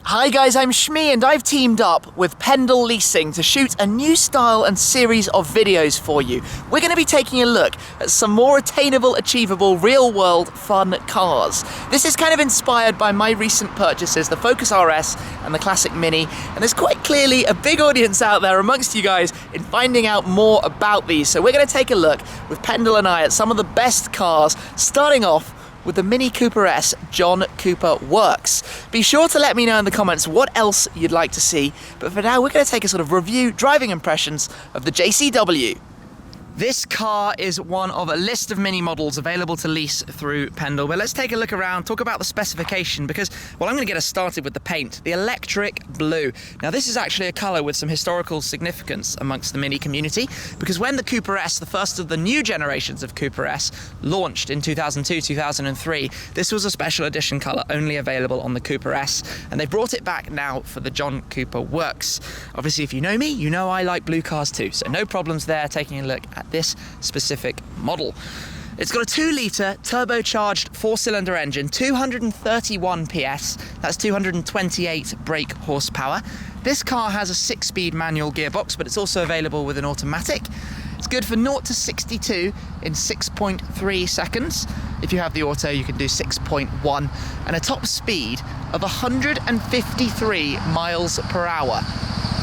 Hi guys, I'm Shmi and I've teamed up with Pendle Leasing to shoot a new style and series of videos for you. We're going to be taking a look at some more attainable, achievable, real-world fun cars. This is kind of inspired by my recent purchases, the Focus RS and the classic Mini, and there's quite clearly a big audience out there amongst you guys in finding out more about these. So we're going to take a look with Pendle and I at some of the best cars, starting off with the Mini Cooper S John Cooper Works. Be sure to let me know in the comments what else you'd like to see, but for now we're going to take a sort of review, driving impressions of the JCW. This car is one of a list of Mini models available to lease through Pendle, but let's take a look around, talk about the specification, because, well, I'm going to get us started with the paint, the electric blue. Now this is actually a colour with some historical significance amongst the Mini community, because when the Cooper S, the first of the new generations of Cooper S, launched in 2002-2003, this was a special edition colour only available on the Cooper S, and they brought it back now for the John Cooper Works. Obviously, if you know me, you know I like blue cars too, so no problems there taking a look at this specific model. It's got a 2-litre turbocharged 4-cylinder engine, 231 PS, that's 228 brake horsepower. This car has a 6-speed manual gearbox, but it's also available with an automatic. It's good for 0 to 62 in 6.3 seconds. If you have the auto, you can do 6.1, and a top speed of 153 miles per hour.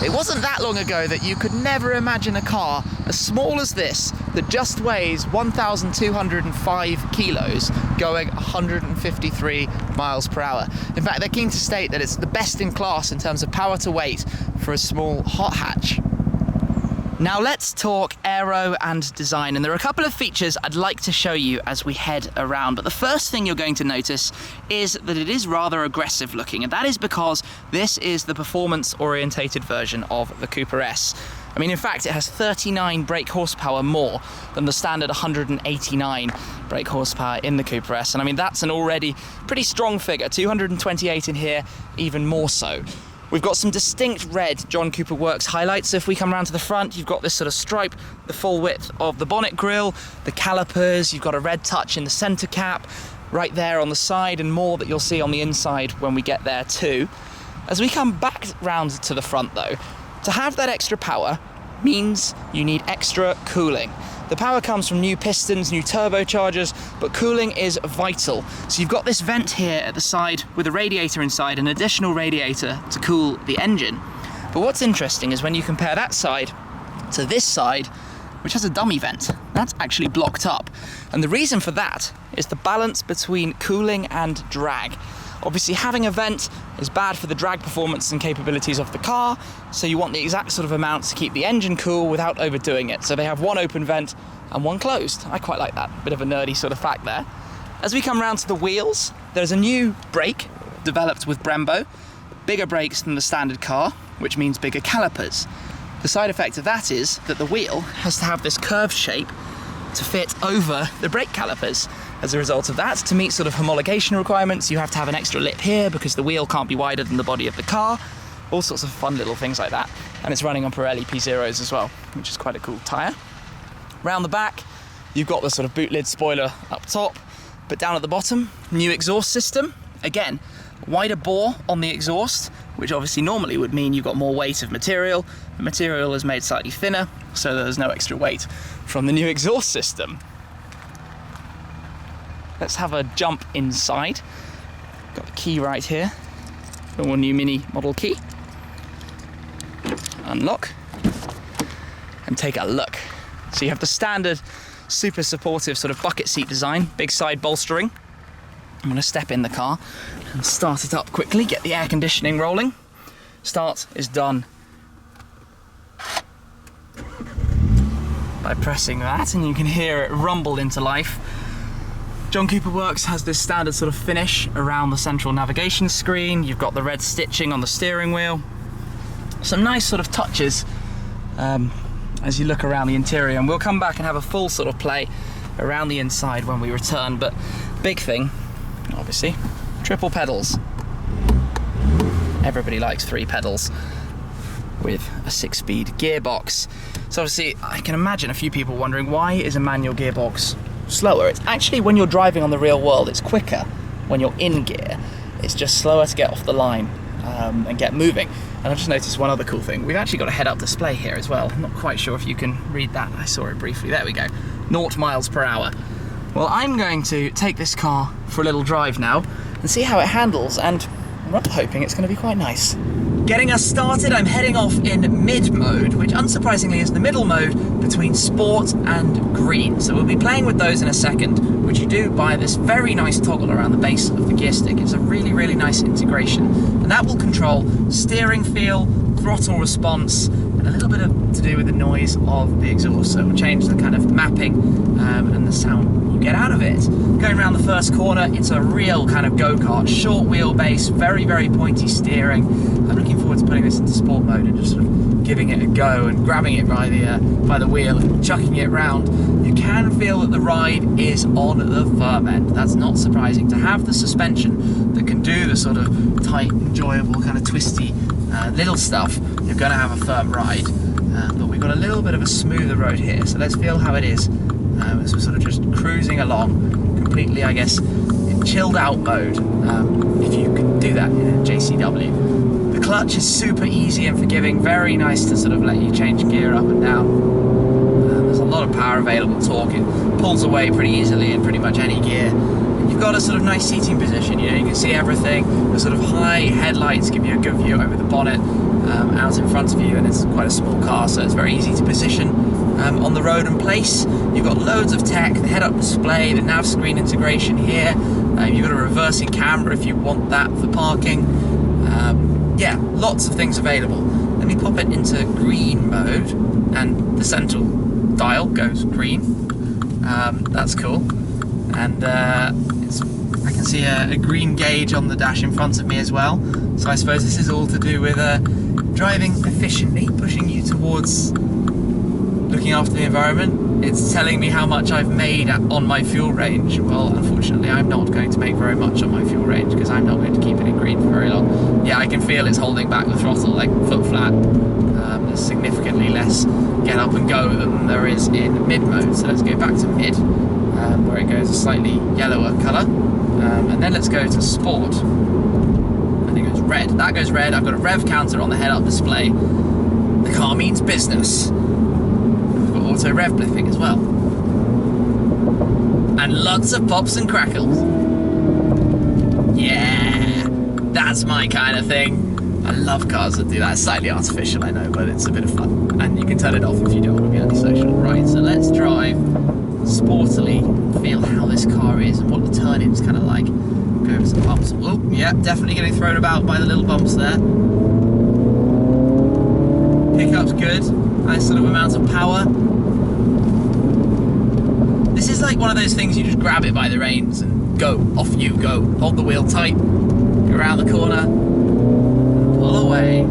It wasn't that long ago that you could never imagine a car as small as this that just weighs 1,205 kilos going 153 miles per hour. In fact, they're keen to state that it's the best in class in terms of power to weight for a small hot hatch. Now let's talk aero and design, and there are a couple of features I'd like to show you as we head around, but the first thing you're going to notice is that it is rather aggressive looking, and that is because this is the performance orientated version of the Cooper S. I mean, in fact, it has 39 brake horsepower more than the standard 189 brake horsepower in the Cooper S, and I mean, that's an already pretty strong figure, 228 in here, even more so. We've got some distinct red John Cooper Works highlights. So if we come around to the front, you've got this sort of stripe, the full width of the bonnet grille, the calipers, you've got a red touch in the center cap, right there on the side, and more that you'll see on the inside when we get there too. As we come back round to the front though, to have that extra power means you need extra cooling. The power comes from new pistons, new turbochargers, but cooling is vital. So you've got this vent here at the side with a radiator inside, an additional radiator to cool the engine. But what's interesting is when you compare that side to this side, which has a dummy vent, that's actually blocked up. And the reason for that is the balance between cooling and drag. Obviously, having a vent is bad for the drag performance and capabilities of the car, so you want the exact sort of amount to keep the engine cool without overdoing it. So they have one open vent and one closed. I quite like that, bit of a nerdy sort of fact there. As we come around to the wheels, there's a new brake developed with Brembo, bigger brakes than the standard car, which means bigger calipers. The side effect of that is that the wheel has to have this curved shape to fit over the brake calipers. As a result of that, to meet sort of homologation requirements, you have to have an extra lip here because the wheel can't be wider than the body of the car. All sorts of fun little things like that. And it's running on Pirelli P0s as well, which is quite a cool tyre. Round the back, you've got the sort of boot lid spoiler up top, but down at the bottom, new exhaust system. Again, wider bore on the exhaust, which obviously normally would mean you've got more weight of material. The material is made slightly thinner, so there's no extra weight from the new exhaust system. Let's have a jump inside. Got the key right here. Our new Mini model key. Unlock. And take a look. So you have the standard, super supportive sort of bucket seat design, big side bolstering. I'm going to step in the car and start it up quickly, get the air conditioning rolling. Start is done by pressing that, and you can hear it rumble into life. John Cooper Works has this standard sort of finish around the central navigation screen. You've got the red stitching on the steering wheel. Some nice sort of touches as you look around the interior, and we'll come back and have a full sort of play around the inside when we return. But big thing, obviously, triple pedals. Everybody likes 3 pedals with a 6-speed gearbox. So obviously I can imagine a few people wondering, why is a manual gearbox slower. It's actually, when you're driving on the real world, it's quicker when you're in gear. It's just slower to get off the line and get moving. And I've just noticed one other cool thing. We've actually got a head-up display here as well. I'm not quite sure if you can read that. I saw it briefly. There we go. 0 miles per hour. Well, I'm going to take this car for a little drive now and see how it handles, and I'm hoping it's going to be quite nice. Getting us started, I'm heading off in mid mode, which unsurprisingly is the middle mode between sport and green. So we'll be playing with those in a second, which you do by this very nice toggle around the base of the gear stick. It's a really, really nice integration. And that will control steering feel, throttle response, and a little bit to do with the noise of the exhaust. So it will change the kind of mapping and the sound you get out of it. Going around the first corner, it's a real kind of go-kart, short wheelbase, very, very pointy steering. I'm looking forward to putting this into sport mode and just sort of giving it a go and grabbing it by the wheel and chucking it round. You can feel that the ride is on the firm end. That's not surprising. To have the suspension that can do the sort of tight, enjoyable, kind of twisty little stuff, you're going to have a firm ride. But we've got a little bit of a smoother road here, so let's feel how it is as we're sort of just cruising along, completely, I guess, in chilled out mode, if you can do that in a JCW. The clutch is super easy and forgiving, very nice to sort of let you change gear up and down. There's a lot of power available, torque, it pulls away pretty easily in pretty much any gear. You've got a sort of nice seating position, you know, you can see everything. The sort of high headlights give you a good view over the bonnet out in front of you, and it's quite a small car, so it's very easy to position on the road and place. You've got loads of tech, the head-up display, the nav screen integration here. You've got a reversing camera if you want that for parking. Yeah, lots of things available. Let me pop it into green mode, and the central dial goes green. That's cool. And I can see a green gauge on the dash in front of me as well. So I suppose this is all to do with driving efficiently, pushing you towards looking after the environment. It's telling me how much I've made on my fuel range. Well, unfortunately, I'm not going to make very much on my fuel range because I'm not going to keep it in green for very long. Yeah, I can feel it's holding back the throttle like foot flat. There's significantly less get up and go than there is in mid mode. So let's go back to mid, where it goes a slightly yellower colour. And then let's go to sport. I think it goes red. That goes red. I've got a rev counter on the head-up display. The car means business. We've got auto rev blipping as well. And lots of pops and crackles. Yeah, that's my kind of thing. I love cars that do that. It's slightly artificial, I know, but it's a bit of fun. And you can turn it off if you don't want to be antisocial. Right, so let's drive sportily, feel how this car is and what the turn-in's kind of like. Go over some bumps. Oh, yeah, definitely getting thrown about by the little bumps there. Pickup's good, nice sort of amount of power. This is like one of those things you just grab it by the reins and go, off you go. Hold the wheel tight, go around the corner, and pull away.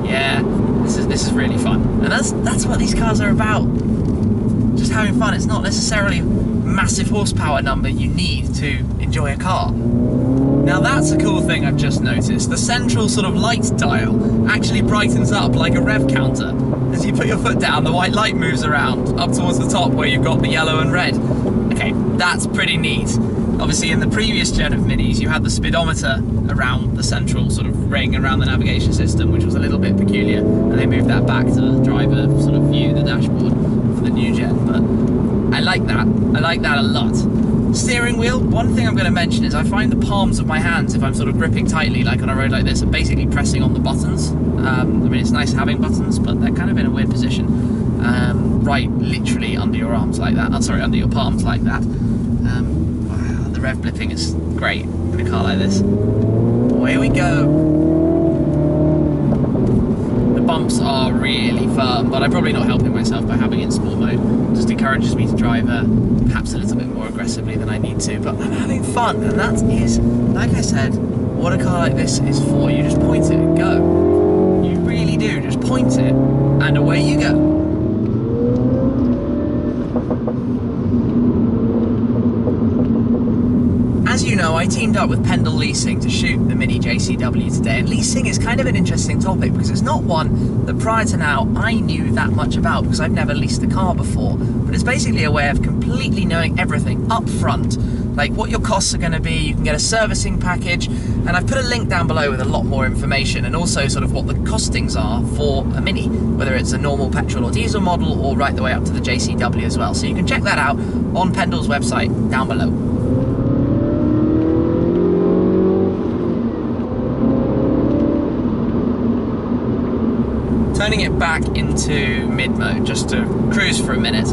Yeah, this is really fun. And that's what these cars are about. Just having fun. It's not necessarily a massive horsepower number you need to enjoy a car. Now that's a cool thing I've just noticed. The central sort of light dial actually brightens up like a rev counter. As you put your foot down, the white light moves around up towards the top where you've got the yellow and red. Okay, that's pretty neat. Obviously in the previous gen of Minis you had the speedometer around the central sort of ring around the navigation system, which was a little bit peculiar, and they moved that back to the driver sort of view, the dashboard for the new gen. But I like that a lot. Steering wheel, one thing I'm going to mention is I find the palms of my hands, if I'm sort of gripping tightly like on a road like this, are basically pressing on the buttons. I mean, it's nice having buttons, but they're kind of in a weird position. Right literally under your arms like that, under your palms like that. Wow, the rev blipping is great in a car like this. Away we go. The bumps are really firm, but I'm probably not helping myself by having it in sport mode. It just encourages me to drive perhaps a little bit more aggressively than I need to, but I'm having fun, and that is, like I said, what a car like this is for. You just point it and go. You really do, just point it, and away you go. As you know, know, I teamed up with Pendle Leasing to shoot the Mini JCW today, and leasing is kind of an interesting topic because it's not one that prior to now I knew that much about because I've never leased a car before, but it's basically a way of completely knowing everything up front, like what your costs are going to be. You can get a servicing package, and I've put a link down below with a lot more information and also sort of what the costings are for a Mini, whether it's a normal petrol or diesel model or right the way up to the JCW as well. So you can check that out on Pendle's website down below. Turning it back into mid-mode just to cruise for a minute.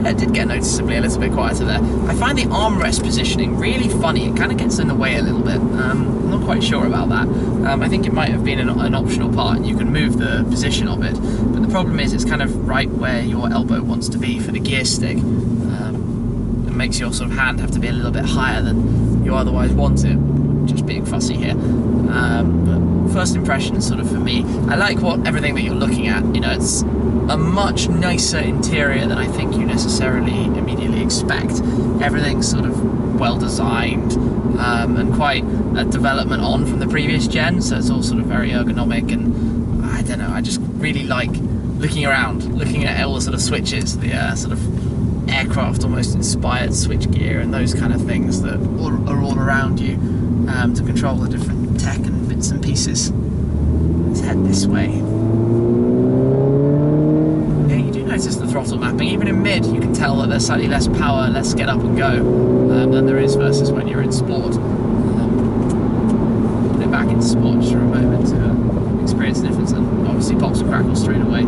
It did get noticeably a little bit quieter there. I find the armrest positioning really funny. It kind of gets in the way a little bit. I'm not quite sure about that. I think it might have been an optional part and you can move the position of it. But the problem is it's kind of right where your elbow wants to be for the gear stick. It makes your sort of hand have to be a little bit higher than you otherwise want it. Just being fussy here. But first impressions sort of for me, I like everything that you're looking at. You know, it's a much nicer interior than I think you necessarily immediately expect. Everything's sort of well designed and quite a development on from the previous gen, so it's all sort of very ergonomic, and I don't know, I just really like looking around, looking at all the sort of switches, the sort of aircraft almost inspired switch gear and those kind of things that are all around you to control the different tech and bits and pieces. Let's head this way. Yeah, you do notice the throttle mapping. Even in mid, you can tell that there's slightly less power, less get up and go than there is versus when you're in sport. Put it back into sport just for a moment to experience the difference, and obviously pops and crackles straight away.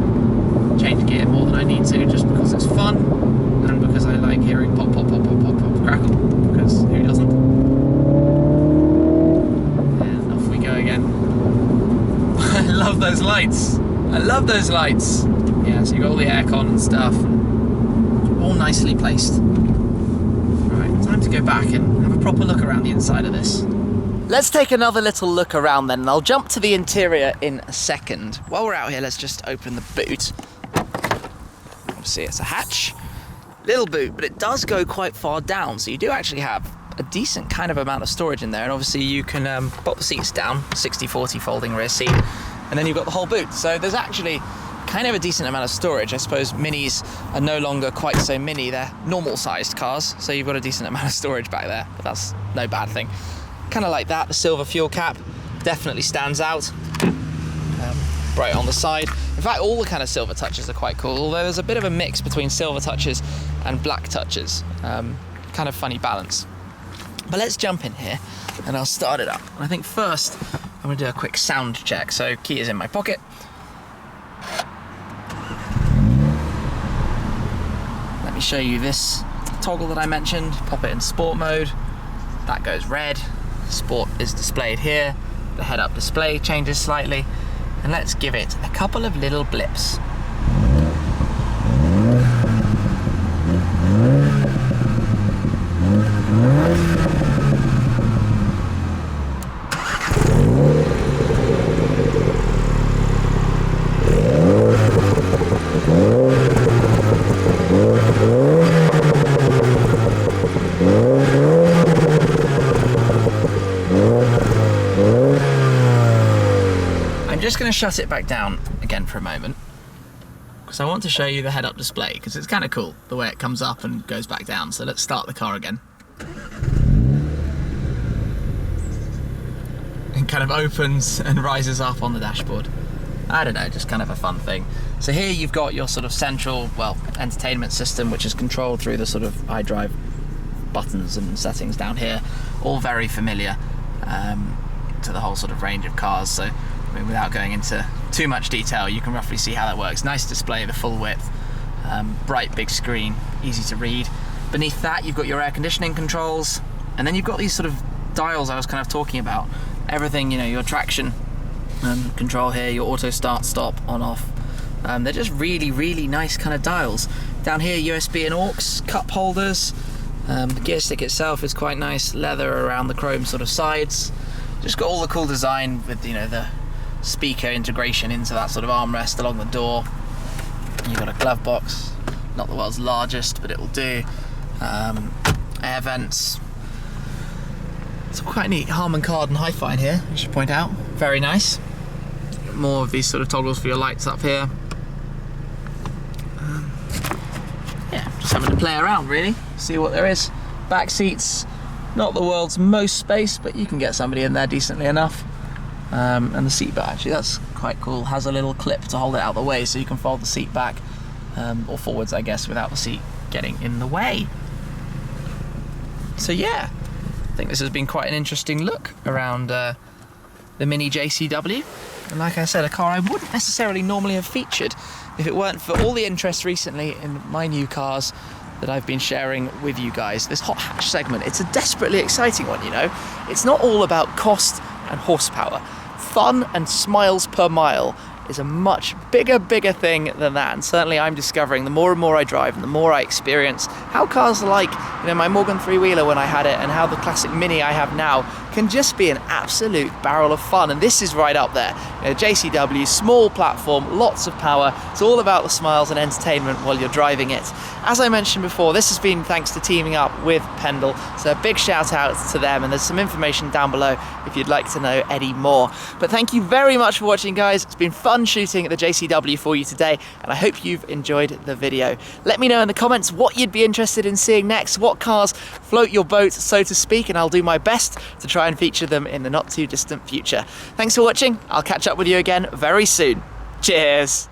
Change gear more than I need to just because it's fun and because I like hearing pop, pop, pop, pop, pop, pop, crackle, because who doesn't? I love those lights. I love those lights. Yeah, so you've got all the aircon and stuff, all nicely placed. Right, time to go back and have a proper look around the inside of this. Let's take another little look around then, and I'll jump to the interior in a second. While we're out here, let's just open the boot. Obviously it's a hatch. Little boot, but it does go quite far down, so you do actually have a decent kind of amount of storage in there, and obviously you can pop the seats down, 60/40 folding rear seat, and then you've got the whole boot. So there's actually kind of a decent amount of storage. I suppose Minis are no longer quite so mini, they're normal sized cars, so you've got a decent amount of storage back there, but that's no bad thing. Kind of like that. The silver fuel cap definitely stands out, bright on the side. In fact, all the kind of silver touches are quite cool, although there's a bit of a mix between silver touches and black touches. Kind of funny balance. But let's jump in here and I'll start it up. And I think first I'm going to do a quick sound check. So key is in my pocket. Let me show you this toggle that I mentioned. Pop it in sport mode. That goes red. Sport is displayed here. The head-up display changes slightly. And let's give it a couple of little blips. I'm just going to shut it back down again for a moment because I want to show you the head-up display because it's kind of cool the way it comes up and goes back down. So let's start the car again. It kind of opens and rises up on the dashboard. I don't know, just kind of a fun thing. So here you've got your sort of central, well, entertainment system, which is controlled through the sort of iDrive buttons and settings down here, all very familiar to the whole sort of range of cars. So I mean, without going into too much detail, you can roughly see how that works. Nice display, the full width, bright big screen, easy to read. Beneath that you've got your air conditioning controls, and then you've got these sort of dials I was kind of talking about. Everything, you know, your traction control here, your auto start, stop, on, off. They're just really, really nice kind of dials. Down here, USB and aux, cup holders. The gear stick itself is quite nice, leather around the chrome sort of sides. Just got all the cool design with, you know, the speaker integration into that sort of armrest along the door. You've got a glove box, not the world's largest, but it will do. Air vents. It's quite neat. Harman Kardon hi-fi in here, I should point out. Very nice. More of these sort of toggles for your lights up here. Yeah, just having to play around really, see what there is. Back seats, not the world's most space, but you can get somebody in there decently enough. And the seat back, actually, that's quite cool. Has a little clip to hold it out of the way, so you can fold the seat back, or forwards, I guess, without the seat getting in the way. So yeah, I think this has been quite an interesting look around the Mini JCW. And like I said, a car I wouldn't necessarily normally have featured if it weren't for all the interest recently in my new cars that I've been sharing with you guys. This hot hatch segment, it's a desperately exciting one, you know. It's not all about cost and horsepower. Fun and smiles per mile is a much bigger thing than that, and certainly I'm discovering the more and more I drive and the more I experience how cars like, you know, my Morgan three-wheeler when I had it, and how the classic Mini I have now can just be an absolute barrel of fun. And this is right up there. You know, JCW, small platform, lots of power. It's all about the smiles and entertainment while you're driving it. As I mentioned before, this has been thanks to teaming up with Pendle, so a big shout out to them, and there's some information down below if you'd like to know any more. But thank you very much for watching, guys. It's been fun shooting the JCW for you today, and I hope you've enjoyed the video. Let me know in the comments what you'd be interested in seeing next, what cars float your boat, so to speak, and I'll do my best to try and feature them in the not too distant future. Thanks for watching. I'll catch up with you again very soon. Cheers.